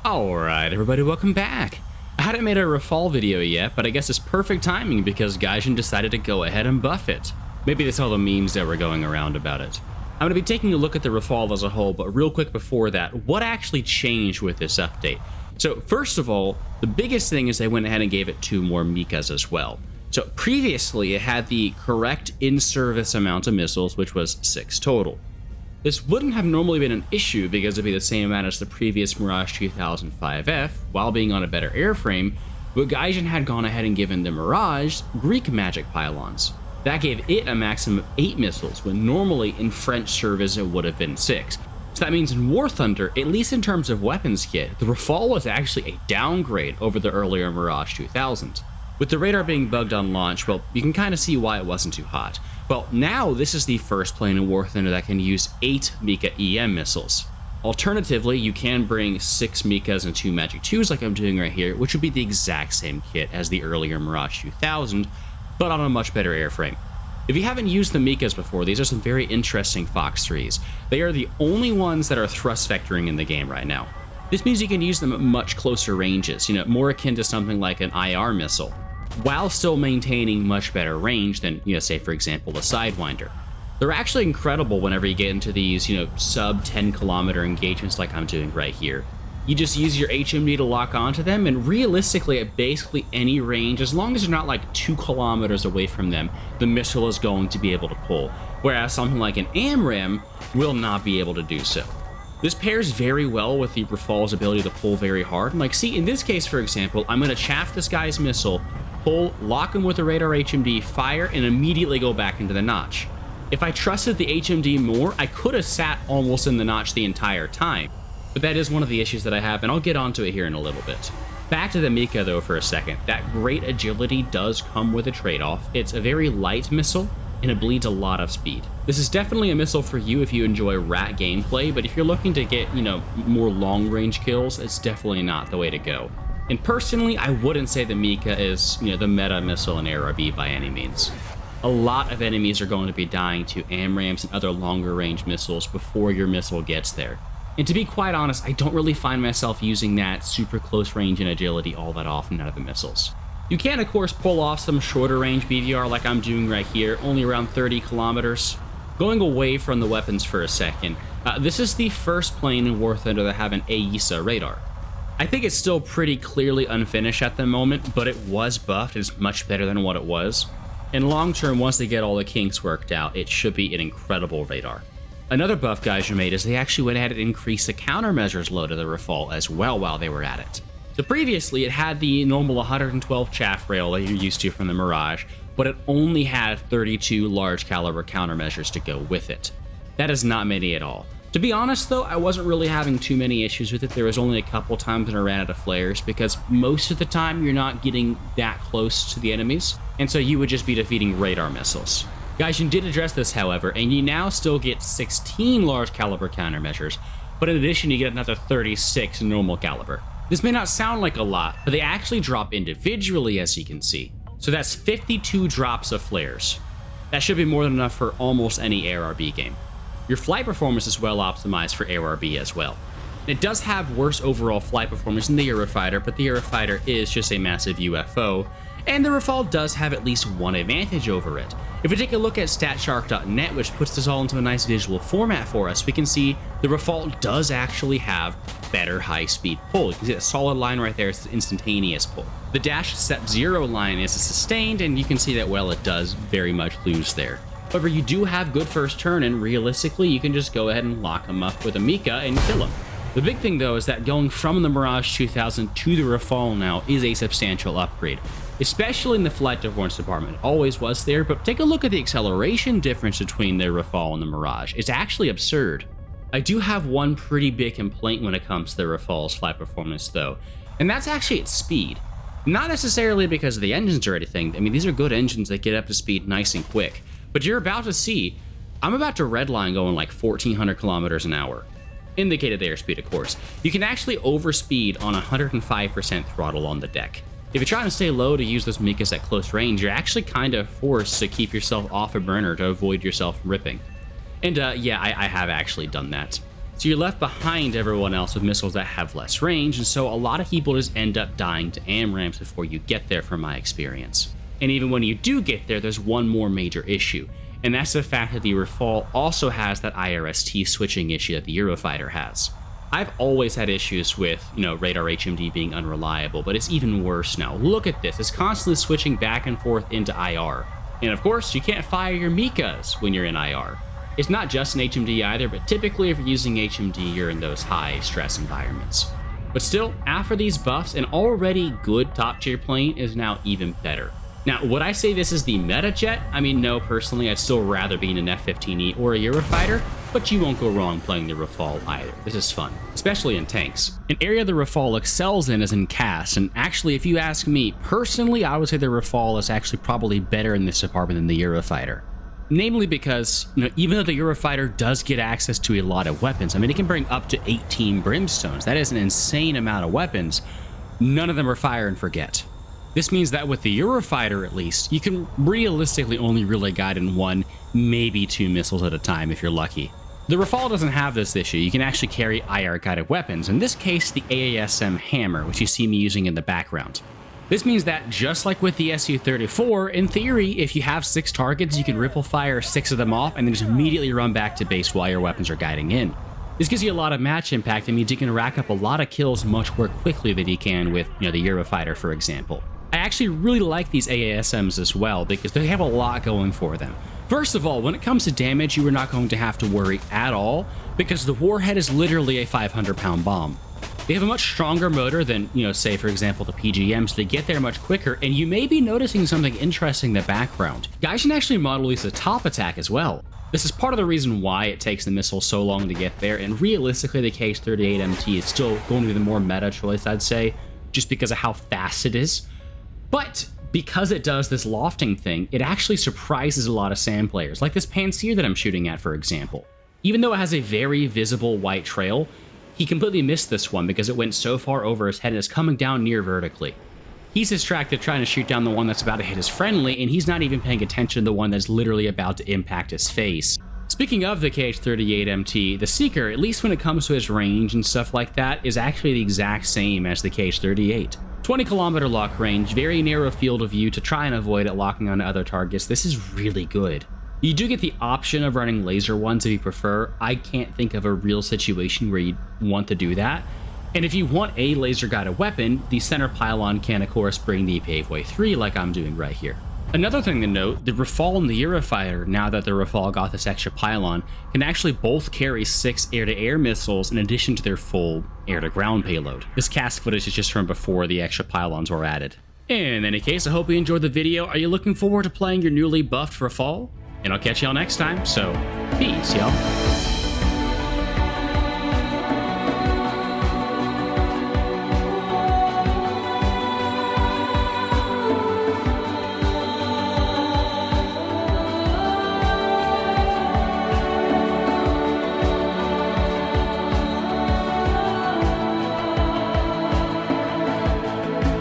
Alright everybody, welcome back. I hadn't made a Rafale video yet, but I guess it's perfect timing because Gaijin decided to go ahead and buff it. Maybe they saw the memes that were going around about it. I'm going to be taking a look at the Rafale as a whole, but real quick before that, what actually changed with this update? So first of all, the biggest thing is they went ahead and gave it 2 more MICAs as well. So previously it had the correct in-service amount of missiles, which was 6 total. This wouldn't have normally been an issue because it'd be the same amount as the previous Mirage 2005F, while being on a better airframe, but Gaijin had gone ahead and given the Mirage Greek magic pylons. That gave it a maximum of 8 missiles, when normally in French service it would have been 6. So that means in War Thunder, at least in terms of weapons kit, the Rafale was actually a downgrade over the earlier Mirage 2000. With the radar being bugged on launch, well, you can kind of see why it wasn't too hot. Well, now this is the first plane in War Thunder that can use 8 MICA EM missiles. Alternatively, you can bring 6 MICAs and 2 Magic 2s like I'm doing right here, which would be the exact same kit as the earlier Mirage 2000, but on a much better airframe. If you haven't used the MICAs before, these are some very interesting Fox 3s. They are the only ones that are thrust vectoring in the game right now. This means you can use them at much closer ranges, more akin to something like an IR missile, while still maintaining much better range than, say for example, a Sidewinder. They're actually incredible whenever you get into these, sub 10 kilometer engagements like I'm doing right here. You just use your HMD to lock onto them, and realistically at basically any range, as long as you're not like 2 kilometers away from them, the missile is going to be able to pull, whereas something like an AMRAAM will not be able to do so. This pairs very well with the Rafale's ability to pull very hard. Like, see, in this case, for example, I'm going to chaff this guy's missile, pull, lock him with a radar HMD, fire, and immediately go back into the notch. If I trusted the HMD more, I could have sat almost in the notch the entire time. But that is one of the issues that I have, and I'll get onto it here in a little bit. Back to the MICA though for a second. That great agility does come with a trade-off. It's a very light missile, and it bleeds a lot of speed. This is definitely a missile for you if you enjoy rat gameplay, but if you're looking to get, more long-range kills, it's definitely not the way to go. And personally, I wouldn't say the MICA is, the meta missile in ARB by any means. A lot of enemies are going to be dying to AMRAAMs and other longer-range missiles before your missile gets there. And to be quite honest, I don't really find myself using that super close range and agility all that often out of the missiles. You can, of course, pull off some shorter range BVR like I'm doing right here, only around 30 kilometers. Going away from the weapons for a second, this is the first plane in War Thunder that have an AASM radar. I think it's still pretty clearly unfinished at the moment, but it was buffed. It's much better than what it was. And long term, once they get all the kinks worked out, it should be an incredible radar. Another buff Gaijin made is they actually went ahead and increased the countermeasures load of the Rafale as well while they were at it. So previously it had the normal 112 chaff rail that you're used to from the Mirage, but it only had 32 large caliber countermeasures to go with it. That is not many at all. To be honest though, I wasn't really having too many issues with it. There was only a couple times when I ran out of flares, because most of the time you're not getting that close to the enemies, and so you would just be defeating radar missiles. Gaijin did address this, however, and you now still get 16 large caliber countermeasures, but in addition you get another 36 normal caliber. This may not sound like a lot, but they actually drop individually, as you can see. So that's 52 drops of flares. That should be more than enough for almost any ARB game. Your flight performance is well optimized for ARB as well. It does have worse overall flight performance than the Eurofighter, but the Eurofighter is just a massive UFO, and the Rafale does have at least one advantage over it. If we take a look at statshark.net, which puts this all into a nice visual format for us, we can see the Rafale does actually have better high-speed pull. You can see a solid line right there, it's an instantaneous pull. The dash step 0 line is a sustained, and you can see that, well, it does very much lose there. However, you do have good first turn, and realistically, you can just go ahead and lock them up with a MICA and kill them. The big thing, though, is that going from the Mirage 2000 to the Rafale now is a substantial upgrade, especially in the flight performance department. It always was there, but take a look at the acceleration difference between the Rafale and the Mirage. It's actually absurd. I do have one pretty big complaint when it comes to the Rafale's flight performance, though, and that's actually its speed. Not necessarily because of the engines or anything. I mean, these are good engines that get up to speed nice and quick, but you're about to see, I'm about to redline going like 1400 kilometers an hour. Indicated airspeed, of course. You can actually overspeed on 105% throttle on the deck. If you're trying to stay low to use those MICAs at close range, you're actually kind of forced to keep yourself off a burner to avoid yourself ripping. And yeah, I have actually done that. So you're left behind everyone else with missiles that have less range, and so a lot of people just end up dying to AMRAAMs before you get there from my experience. And even when you do get there, there's one more major issue, and that's the fact that the Rafale also has that IRST switching issue that the Eurofighter has. I've always had issues with, radar HMD being unreliable, but it's even worse now. Look at this, it's constantly switching back and forth into IR. And of course, you can't fire your MICAs when you're in IR. It's not just an HMD either, but typically if you're using HMD, you're in those high stress environments. But still, after these buffs, an already good top tier plane is now even better. Now, would I say this is the meta jet? I mean, no, personally, I'd still rather be in an F-15E or a Eurofighter, but you won't go wrong playing the Rafale either. This is fun, especially in tanks. An area the Rafale excels in is in CAS, and actually, if you ask me, personally, I would say the Rafale is actually probably better in this department than the Eurofighter. Namely because, even though the Eurofighter does get access to a lot of weapons, I mean, it can bring up to 18 Brimstones. That is an insane amount of weapons. None of them are fire and forget. This means that with the Eurofighter, at least, you can realistically only really guide in 1, maybe 2 missiles at a time if you're lucky. The Rafale doesn't have this issue. You can actually carry IR-guided weapons, in this case, the AASM Hammer, which you see me using in the background. This means that, just like with the Su-34, in theory, if you have 6 targets, you can ripple fire 6 of them off and then just immediately run back to base while your weapons are guiding in. This gives you a lot of match impact and means you can rack up a lot of kills much more quickly than you can with, the Eurofighter, for example. I actually really like these AASMs as well because they have a lot going for them. First of all, when it comes to damage, you are not going to have to worry at all because the warhead is literally a 500-pound bomb. They have a much stronger motor than, say, for example, the PGMs. They get there much quicker, and you may be noticing something interesting in the background. Gaijin actually model released a top attack as well. This is part of the reason why it takes the missile so long to get there, and realistically, the KH-38MT is still going to be the more meta choice, I'd say, just because of how fast it is. But because it does this lofting thing, it actually surprises a lot of SAM players, like this Pantsir that I'm shooting at, for example. Even though it has a very visible white trail, he completely missed this one because it went so far over his head and is coming down near vertically. He's distracted trying to shoot down the one that's about to hit his friendly, and he's not even paying attention to the one that's literally about to impact his face. Speaking of the KH-38MT, the Seeker, at least when it comes to his range and stuff like that, is actually the exact same as the KH-38. 20-kilometer lock range, very narrow field of view to try and avoid it locking onto other targets. This is really good. You do get the option of running laser ones if you prefer. I can't think of a real situation where you'd want to do that. And if you want a laser-guided weapon, the center pylon can, of course, bring the Paveway 3 like I'm doing right here. Another thing to note, the Rafale and the Eurofighter, now that the Rafale got this extra pylon, can actually both carry 6 air-to-air missiles in addition to their full air-to-ground payload. This cast footage is just from before the extra pylons were added. In any case, I hope you enjoyed the video. Are you looking forward to playing your newly buffed Rafale? And I'll catch y'all next time, so peace, y'all.